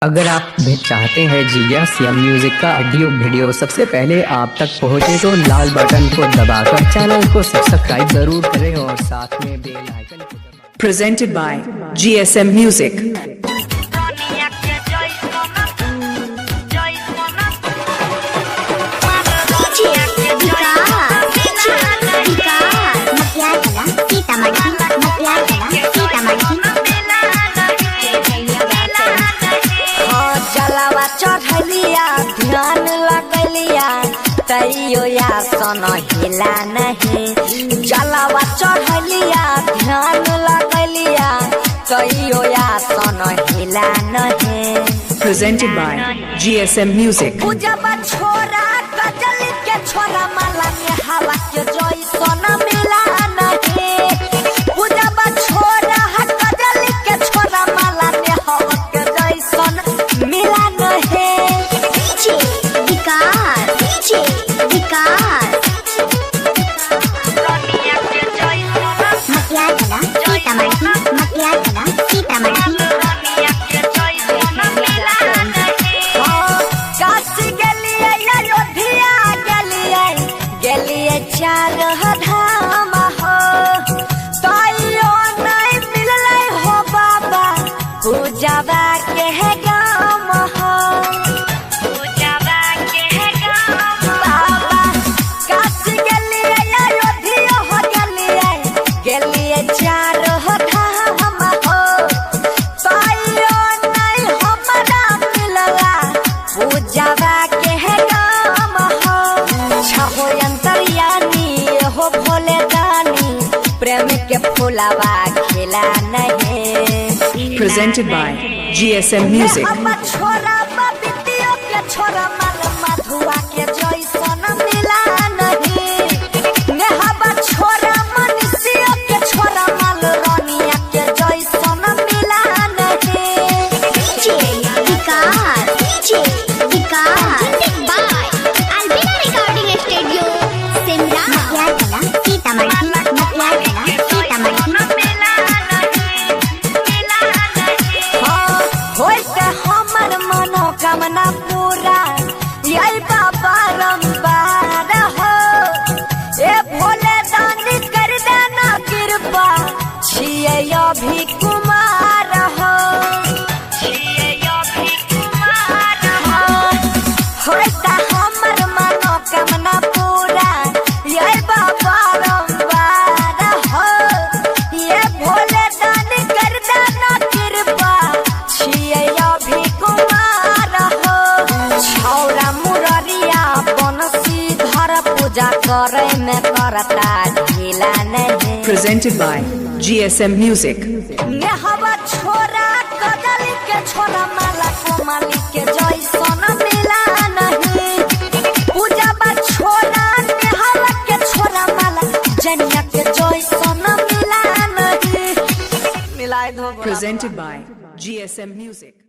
अगर आप भी चाहते हैं जीएस या म्यूजिक का ऑडियो वीडियो सबसे पहले आप तक पहुंचे तो लाल बटन को दबाकर चैनल को सब्सक्राइब जरूर करें और साथ में बेल आइकन को दबाएं। Presented by GSM Music. ध्यान लगलिया तैयो या सन हिला नहीं जलावा चढ़लिया ध्यान लगलिया तैयो या सन हिला नहीं। Presented by GSM Music. पूजबा छोरा गजल के छोरा माला के हवा के जोई सन मिला नहीं। पूजबा छोरा गजल के छोरा माला के हवा के जोई सन मिला नहीं। चार धाम हो तैयो नहीं मिलले हो बाबा पूजबा के है गाम हो पूजबा के है गाम बाबा काशी गेलिए अयोध्या हो गेलिए चार धाम हो तैयो नहीं हमरा मिलला पूजबा के है गाम हो छहो हो भोले दानी प्रेम के फुलावा खिला नहीं। Presented by GSM Music. छोरा बिटियो के छोरा मन मधुआ के जैसन मिला नहीं। नेहबा छोरा मनुष्य के छोरा माल रानिया के जैसन मिला नहीं। हमर मनोकामना पूरा यही बाबा रंबार हो ए भोले दानी कर देना कृपा छिए अभी कुमार हो होता हमर मनोकामना पूरा यही बाबा रंबार हो ये भोले दानी कर देना कृपा छिए अभी कुमार हो छौरा मुररिया बनसीधर पूजा करे में करता ढीला नहीं। Presented by GSM Music. नेहबा छोरा गजल के छोरा माला कोमाली के जैसन मिला नहीं। पूजबा छोरा नेहबा के छोरा माला जनिया के जैसन मिला नहीं। मिलाए दो। Presented by GSM Music.